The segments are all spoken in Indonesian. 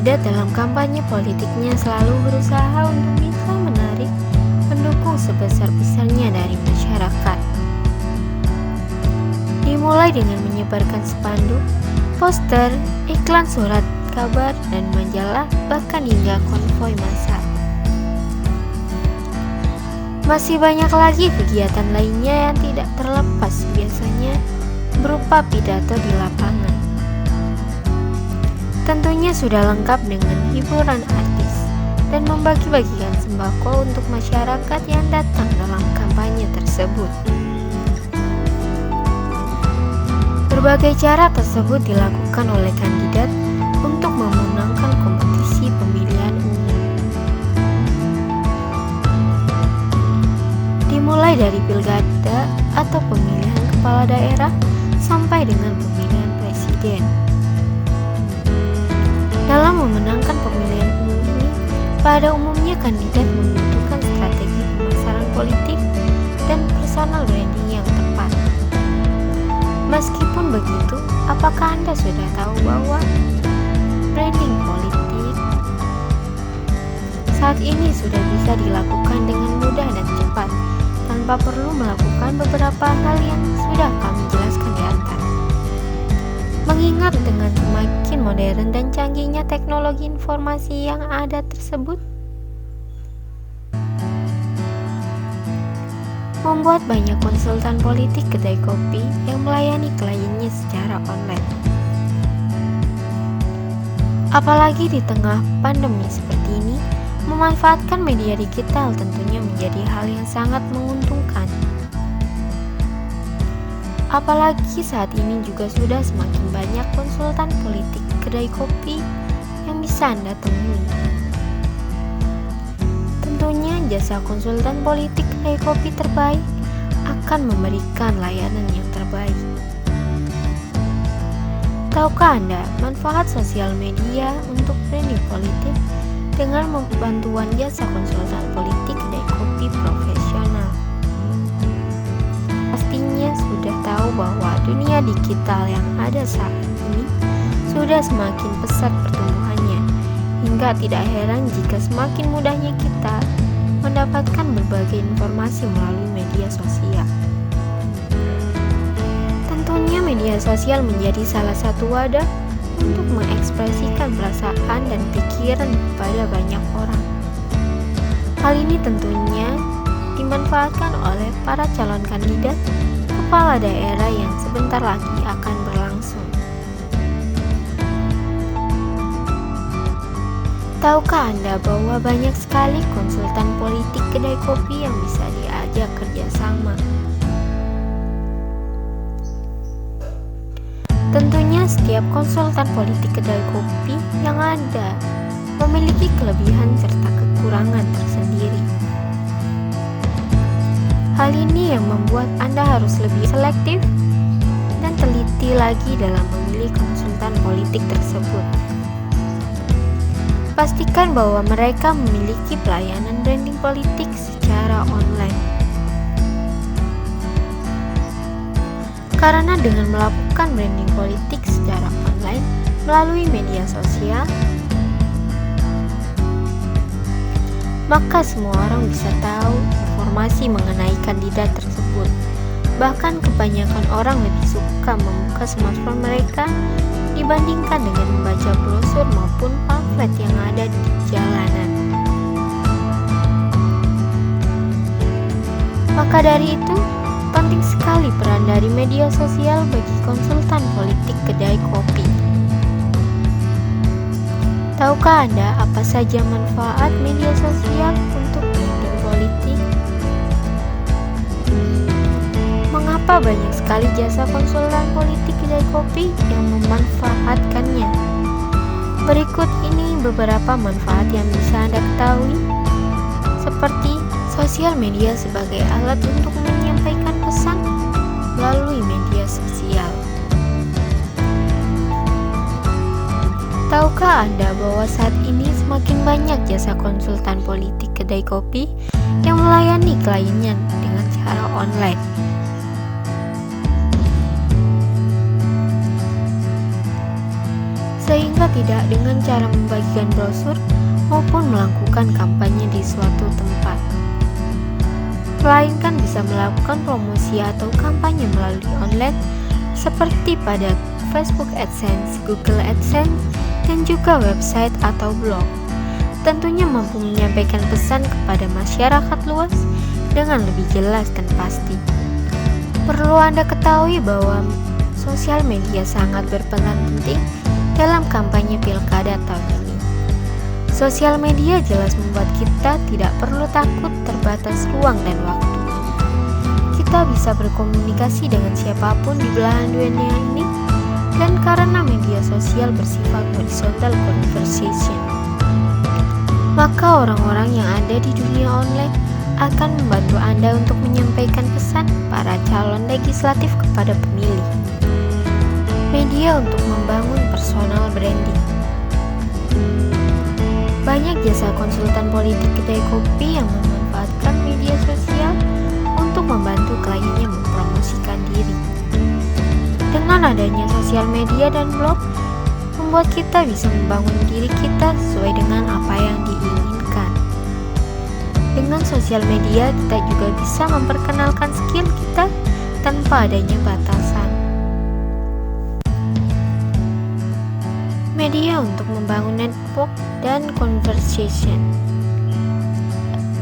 kandidat dalam kampanye politiknya selalu berusaha untuk bisa menarik pendukung sebesar-besarnya dari masyarakat. Dimulai dengan menyebarkan spanduk, poster, iklan surat kabar dan majalah, bahkan hingga konvoi massa. Masih banyak lagi kegiatan lainnya yang tidak terlepas biasanya berupa pidato di lapangan. Tentunya sudah lengkap dengan hiburan artis dan membagi-bagikan sembako untuk masyarakat yang datang dalam kampanye tersebut. Berbagai cara tersebut dilakukan oleh kandidat untuk memenangkan kompetisi pemilihan umum. Dimulai dari pilkada atau pemilihan kepala daerah sampai dengan pemilihan presiden. Dalam memenangkan pemilihan umum ini, pada umumnya kandidat membutuhkan strategi pemasaran politik dan personal branding yang tepat. Meskipun begitu, apakah Anda sudah tahu bahwa branding politik saat ini sudah bisa dilakukan dengan mudah dan cepat tanpa perlu melakukan beberapa hal yang sudah kami jelaskan di atas. Mengingat dengan semakin modern dan canggihnya teknologi informasi yang ada tersebut, membuat banyak konsultan politik kedai kopi yang melayani kliennya secara online. Apalagi di tengah pandemi seperti ini, memanfaatkan media digital tentunya menjadi hal yang sangat menguntungkan. Apalagi saat ini juga sudah semakin banyak konsultan politik kedai kopi yang bisa Anda temui. Tentunya jasa konsultan politik kedai kopi terbaik akan memberikan layanan yang terbaik. Tahukah Anda manfaat sosial media untuk branding politik dengan bantuan jasa konsultan politik kedai kopi profesional? Pastinya sudah tahu bahwa dunia digital yang ada saat ini sudah semakin pesat pertumbuhannya, hingga tidak heran jika semakin mudahnya kita mendapatkan berbagai informasi melalui media sosial. Tentunya media sosial menjadi salah satu wadah untuk mengekspresikan perasaan dan pikiran kepada banyak orang. Hal ini tentunya dimanfaatkan oleh para calon kandidat kepala daerah yang sebentar lagi akan berlangsung. Tahukah Anda bahwa banyak sekali konsultan politik kedai kopi yang bisa diajak kerjasama? Tentunya setiap konsultan politik kedai kopi yang ada memiliki kelebihan serta kekurangan tersendiri. Hal ini yang membuat Anda harus lebih selektif dan teliti lagi dalam memilih konsultan politik tersebut. Pastikan bahwa mereka memiliki pelayanan branding politik secara online. Karena dengan melakukan branding politik secara online melalui media sosial, maka semua orang bisa tahu informasi mengenai kandidat tersebut. Bahkan kebanyakan orang lebih suka membuka smartphone mereka dibandingkan dengan membaca brosur maupun pamflet yang ada di jalanan. Maka dari itu, penting sekali peran dari media sosial bagi konsultan politik kedai kopi. Tahukah Anda apa saja manfaat media sosial untuk branding politik? Mengapa banyak sekali jasa konsultan politik kedai kopi yang memanfaatkannya? Berikut ini beberapa manfaat yang bisa Anda ketahui, seperti sosial media sebagai alat untuk menyampaikan pesan melalui media sosial. Tahukah Anda bahwa saat ini semakin banyak jasa konsultan politik kedai kopi yang melayani kliennya dengan cara online? sehingga tidak dengan cara membagikan brosur maupun melakukan kampanye di suatu tempat, melainkan bisa melakukan promosi atau kampanye melalui online seperti pada Facebook AdSense, Google AdSense, dan juga website atau blog. Tentunya mampu menyampaikan pesan kepada masyarakat luas dengan lebih jelas dan pasti. Perlu Anda ketahui bahwa sosial media sangat berperan penting dalam kampanye pilkada tahun ini. Sosial media jelas membuat kita tidak perlu takut terbatas ruang dan waktu. Kita bisa berkomunikasi dengan siapapun di belahan dunia ini, dan karena media sosial bersifat horizontal conversation, maka orang-orang yang ada di dunia online akan membantu Anda untuk menyampaikan pesan para calon legislatif kepada pemilih. Media untuk membangun personal branding. Banyak jasa konsultan politik kedai kopi yang memanfaatkan media sosial untuk membantu kliennya mempromosikan diri. Dengan adanya sosial media dan blog, membuat kita bisa membangun diri kita sesuai dengan apa yang diinginkan. Dengan sosial media, kita juga bisa memperkenalkan skill kita tanpa adanya batasan. Media untuk membangun network dan conversation.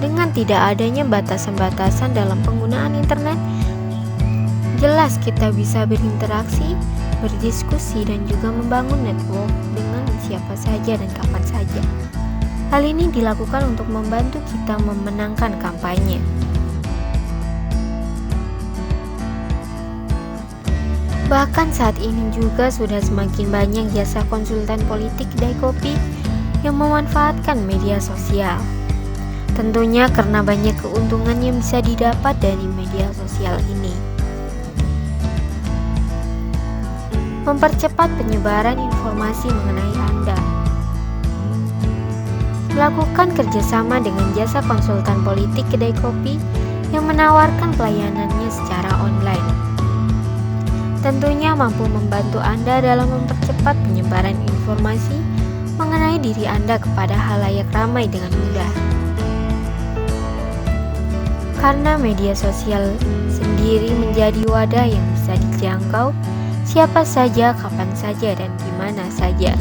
Dengan tidak adanya batasan-batasan dalam penggunaan internet, jelas kita bisa berinteraksi, berdiskusi, dan juga membangun network dengan siapa saja dan kapan saja. Hal ini dilakukan untuk membantu kita memenangkan kampanye. Bahkan saat ini juga sudah semakin banyak jasa konsultan politik kedai kopi yang memanfaatkan media sosial. Tentunya karena banyak keuntungan yang bisa didapat dari media sosial ini. Mempercepat penyebaran informasi mengenai Anda. Melakukan kerjasama dengan jasa konsultan politik kedai kopi yang menawarkan pelayanannya secara online. Tentunya mampu membantu Anda dalam mempercepat penyebaran informasi mengenai diri Anda kepada halayak ramai dengan mudah. Karena media sosial sendiri menjadi wadah yang bisa dijangkau siapa saja, kapan saja, dan di mana saja.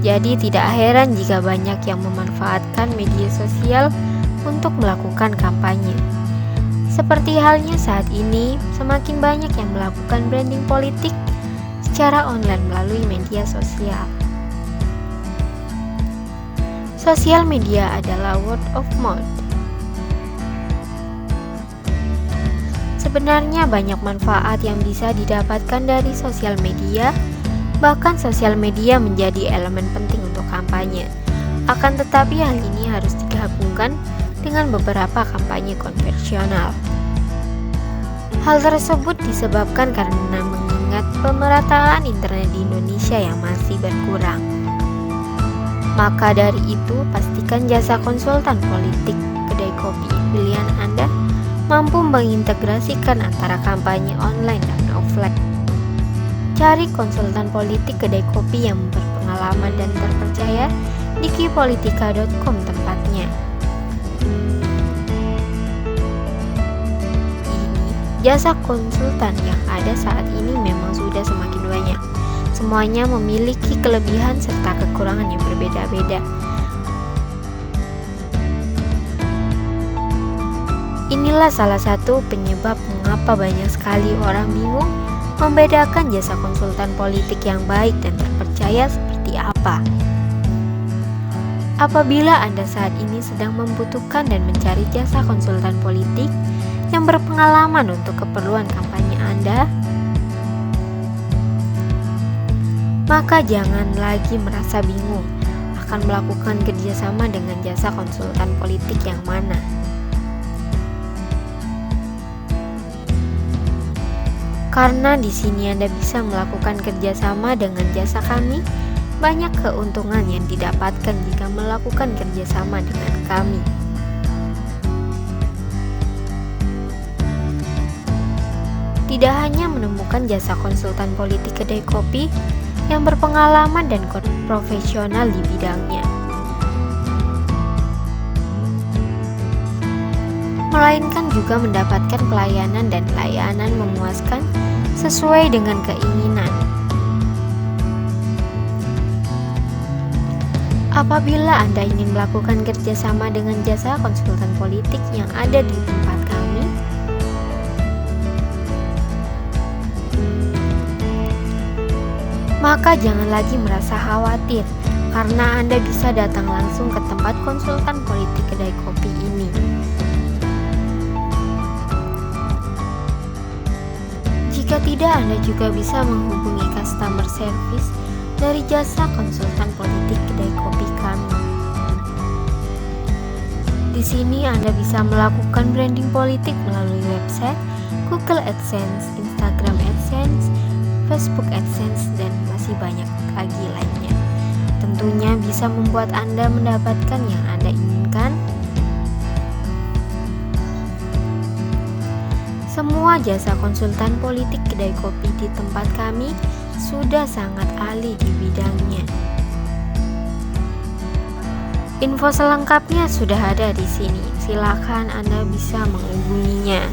Jadi tidak heran jika banyak yang memanfaatkan media sosial untuk melakukan kampanye. Seperti halnya saat ini, semakin banyak yang melakukan branding politik secara online melalui media sosial. Sosial media adalah word of mouth. Sebenarnya banyak manfaat yang bisa didapatkan dari sosial media, bahkan sosial media menjadi elemen penting untuk kampanye. Akan tetapi hal ini harus digabungkan dengan beberapa kampanye konvensional. Hal tersebut disebabkan karena mengingat pemerataan internet di Indonesia yang masih berkurang. Maka dari itu, pastikan jasa konsultan politik kedai kopi pilihan Anda mampu mengintegrasikan antara kampanye online dan offline. Cari konsultan politik kedai kopi yang berpengalaman dan terpercaya di kipolitika.com tempatnya. Jasa konsultan yang ada saat ini memang sudah semakin banyak. Semuanya memiliki kelebihan serta kekurangan yang berbeda-beda. Inilah salah satu penyebab mengapa banyak sekali orang bingung membedakan jasa konsultan politik yang baik dan terpercaya seperti apa. Apabila Anda saat ini sedang membutuhkan dan mencari jasa konsultan politik yang berpengalaman untuk keperluan kampanye Anda, maka jangan lagi merasa bingung akan melakukan kerjasama dengan jasa konsultan politik yang mana. Karena di sini Anda bisa melakukan kerjasama dengan jasa kami, banyak keuntungan yang didapatkan jika melakukan kerjasama dengan kami. Tidak hanya menemukan jasa konsultan politik kedai kopi, yang berpengalaman dan profesional di bidangnya, melainkan juga mendapatkan pelayanan dan layanan memuaskan sesuai dengan keinginan. Apabila Anda ingin melakukan kerjasama dengan jasa konsultan politik yang ada di tempat kami, maka jangan lagi merasa khawatir karena Anda bisa datang langsung ke tempat konsultan politik kedai kopi ini. Jika tidak, Anda juga bisa menghubungi customer service dari jasa konsultan politik kedai kopi kami. Di sini Anda bisa melakukan branding politik melalui website, Google AdSense, Instagram AdSense, Facebook AdSense, dan masih banyak lagi lainnya. Tentunya bisa membuat Anda mendapatkan yang Anda inginkan. Semua jasa konsultan politik kedai kopi di tempat kami sudah sangat ahli di bidangnya. Info selengkapnya sudah ada di sini. Silakan Anda bisa menghubunginya.